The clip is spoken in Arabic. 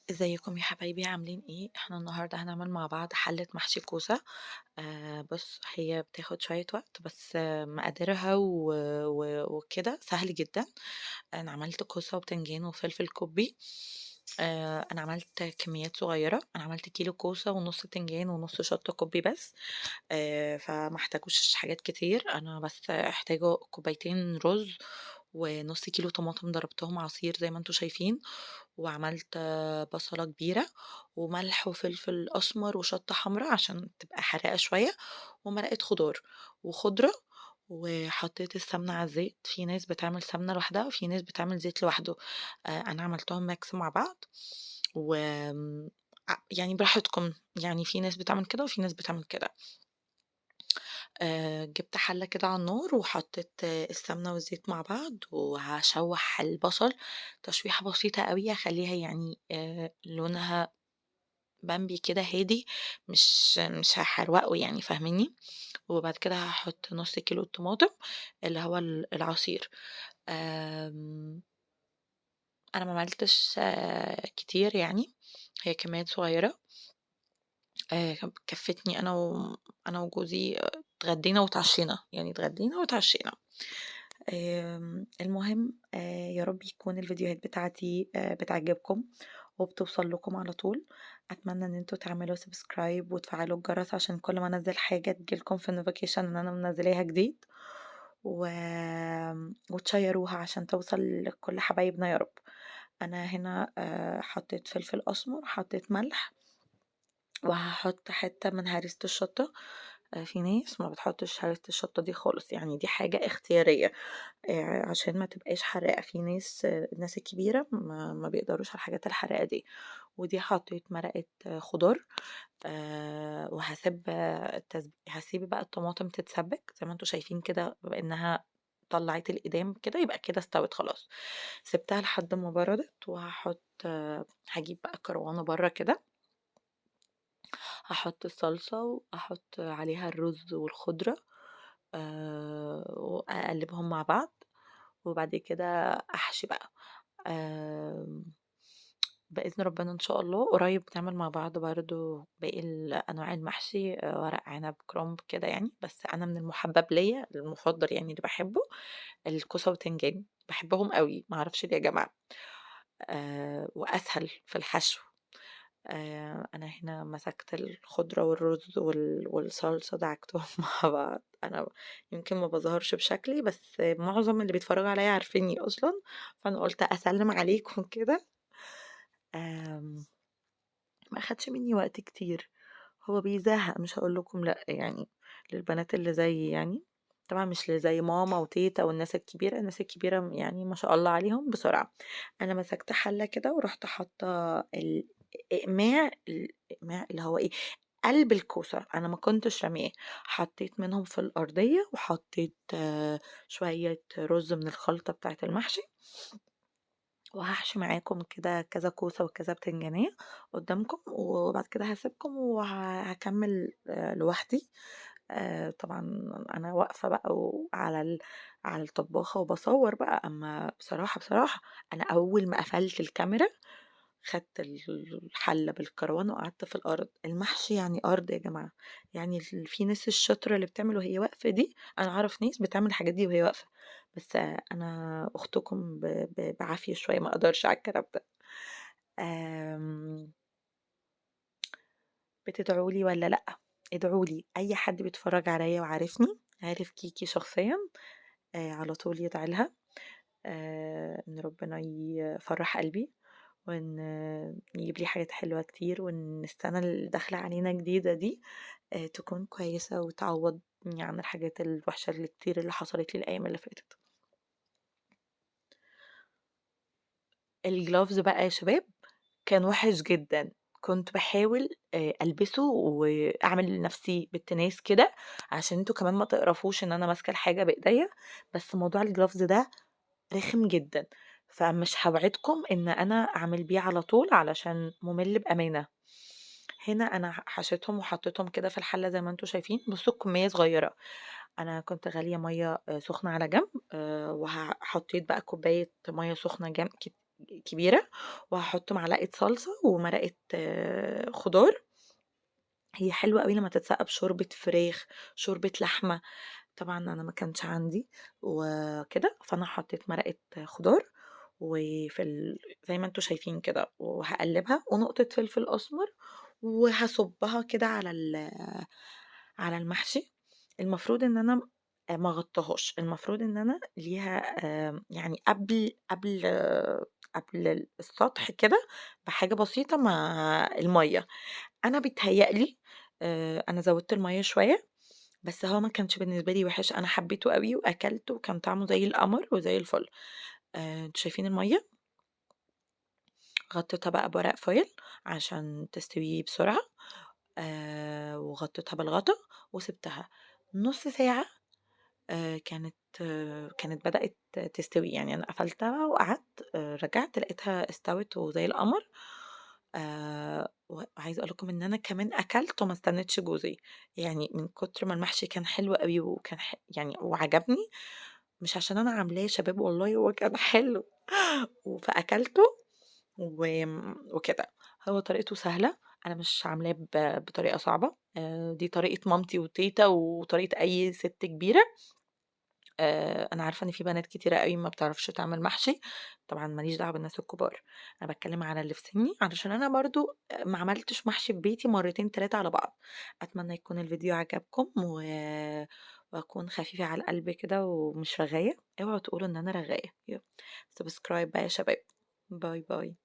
ازيكم يا حبايبي عاملين ايه؟ احنا النهارده هنعمل مع بعض حلة محشي كوسة. بص، هي بتاخد شوية وقت بس مقاديرها وكده سهل جدا. انا عملت كوسة وبتنجان وفلفل كوبي. انا عملت كميات صغيرة، انا عملت كيلو كوسة ونص بتنجان ونص شطة كوبي بس. فما احتاجوش حاجات كتير، انا بس احتاجوا كوبايتين رز ونص كيلو طماطم ضربتهم عصير زي ما انتوا شايفين. وعملت بصلة كبيرة وملح وفلفل أسمر وشطة حمرا عشان تبقى حراقة شوية، ومرقة خضار وخضرة. وحطيت السمنة على الزيت، في ناس بتعمل سمنة لوحدها وفي ناس بتعمل زيت لوحده. أنا عملتهم ميكس مع بعض. و يعني براحتكم، يعني في ناس بتعمل كده وفي ناس بتعمل كده. جِبت حلة كده على النار وحطيت السمنة والزيت مع بعض، وهاشوّح البصل تشويحة بسيطة أوي، هاخلّيها يعني لونها بامبي كده هادي، مش هاحروقه يعني، فاهماني؟ وبعد كده هاحط نُص كيلو الطماطم اللي هو العصير. آمم أنا ما عملتش كتير يعني، هي كميات صغيرة. كفّتني أنا وجوزي، اتغدينا واتعشينا، يعني اتغدينا واتعشينا. المهم يا رب يكون الفيديوهات بتاعتي بتعجبكم وبتوصل لكم على طول. أتمنى إن أنتم تعملوا سبسكرايب وتفعلوا الجرس عشان كل ما أنزّل حاجة تيجي لكم في الnotification إن أنا منزّلاها جديد، و وتشيّروها عشان توصل لكل حبايبنا يا رب. أنا هنا حطيت فلفل أسمر، حطيت ملح، وهاحط حتة من هريسة الشطة. في ناس ما بتحطش هريسة الشطة دي خالص، يعني دي حاجة اختيارية عشان ما تبقاش حراقة. في ناس الناس الكبيرة ما بيقدروش على الحاجات الحراقة دي. ودي حطيت مرقة خضار. هاسيب بقى الطماطم تتسبك زي ما انتم شايفين كده، بما انها طلعت الإيدام كده يبقى كده استوت خلاص. سبتها لحد ما بردت، وهحط هجيب بقى كروانة بره كده، هاحط الصلصة وأحط عليها الرز والخضرة، وأقلّبهم مع بعض، وبعد كده أحشي بقى. آمم، بإذن ربنا إن شاء الله قريب نعمل مع بعض برضه باقي أنواع المحشي، ورق عنب، كرنب كده يعني. بس أنا من المُحبّب ليّا المُفضّل يعني اللي باحبه الكوسة وبتنجان، باحبهم أوي، ما أعرفش ليه يا جماعة. وأسهل في الحشو. أنا هنا مسكت الخضرة والرز والصلصة دعكتهم مع بعض. أنا يمكن ما باظهرش بشكلي، بس معظم اللي بيتفرّجوا عليَّ عارفينّي أصلًا، فأنا قُلت أسلِّم عليكم كده. آمم ما أخدش منّي وقت كتير، هو بيزهّق مش هاقول لكم لأ يعني، للبنات اللي زيي يعني. طبعًا مش اللي زي ماما وتيتة والناس الكبيرة، الناس الكبيرة يعني ما شاء الله عليهم بسرعة. أنا مسكت حلة كده ورُحت حاطة الإقماع اللي هو إيه، قلب الكوسة، أنا ما كنتش رامياه، حطيت منهم في الأرضية وحطيت شوية رز من الخلطة بتاعة المحشي. وهاحشي معاكم كده كذا كوسة وكذا بتنجانية قدامكم، وبعد كده هاسيبكم هاكمّل لوحدي. طبعًا أنا واقفة بقى على الطباخة وباصوّر بقى. أمّا بصراحة أنا أول ما قفلت الكاميرا خدت الحلة بالكروان وقعدت في الأرض. المحشي يعني أرض يا جماعة، يعني في ناس الشاطرة اللي بتعمل وهي واقفة دي، أنا أعرف ناس بتعمل الحاجات دي وهي واقفة، بس أنا أختكم بعافية شوية ما أقدرش على الكلام ده. آمم، بتدعوا لي والّا لأ؟ ادعوا لي، أي حد بيتفرج عليَّ وعارفني، عارف كيكي شخصيًا، على طول يدعي لها إن ربنا يفرّح قلبي، وإن يجيب لي حاجات حلوة كتير، وإن السنة اللي داخلة علينا جديدة دي تكون كويسة وتعوّضني عن الحاجات الوحشة الكتير اللي حصلت لي الأيام اللي فاتت. الجلوفز بقى يا شباب كان وِحِش جدًا، كنت باحاول ألبسه وأعمل لنفسي بنت ناس كده، عشان أنتم كمان ما تقرفوش إن أنا ماسكة الحاجة بإيديّا، بس موضوع الجلوفز ده رخم جدًا، فمش هاوعدكم إن أنا أعمل بيه على طول علشان مُمِل بأمانة. هنا أنا حشيتهم وحطيتهم كده في الحلة زي ما أنتم شايفين، بُصّوا الكمية صغيرة. أنا كنت غالية مَيّة سخنة على جنب، حطيت بقى كوباية مَيّة سخنة كبيرة، وهاحط معلقة صلصة ومرقة خضار. هي حلوة أوي لمّا تتسقى بشوربة فراخ، شوربة لحمة. طبعًا أنا ما كانش عندي وكده، فأنا حطيت مرقة خضار وفي زي ما أنتم شايفين كده، وهاقلّبها ونقطة فلفل أسمر، وهاصُبّها كده على المحشي. المفروض إن أنا ما أغطّيهاش، المفروض إن أنا ليها يعني قبل السطح كده بحاجة بسيطة مع المَيّة. أنا بيتهيأ لي أنا زوّدت المَيّة شوية، بس هو ما كانش بالنسبة لي وِحِش، أنا حبيته أوي وأكلته وكان طعمه زي القمر وزي الفل. أنتم شايفين المَيّة؟ غطيتها بقى بورق فويل عشان تستوي بسرعة، وغطيتها بالغطا وسِبتها نُص ساعة. كانت بدأت تستوي، يعني أنا قفلتها وقعدت رجعت لقيتها استوت وزي القمر. وعايزة أقول لكم إن أنا كمان أكلت وما استنيتش جوزي، يعني من كتر ما المحشي كان حلو أوي وكان يعني وعجبني، مش عشان أنا عاملاه يا شباب والله هو كان حلو فأكلته وكده. هو طريقته سهلة، أنا مش عاملاه بطريقة صعبة، دي طريقة مامتي وتيتة وطريقة أي سِت كبيرة. أنا عارفة إن في بنات كتيرة أوي ما بتعرفش تعمل محشي، طبعًا ما ليش دعوة بالناس الكبار، أنا باتكلم على اللي في سني علشان أنا برضه ما عملتش محشي في بيتي مرتين 3 على بعض. أتمنى يكون الفيديو عجبكم وأكون خفيفة على القلب كده ومش رغاية، اوعوا تقولوا إن أنا رغاية. سبسكرايب بقى يا شباب. باي باي.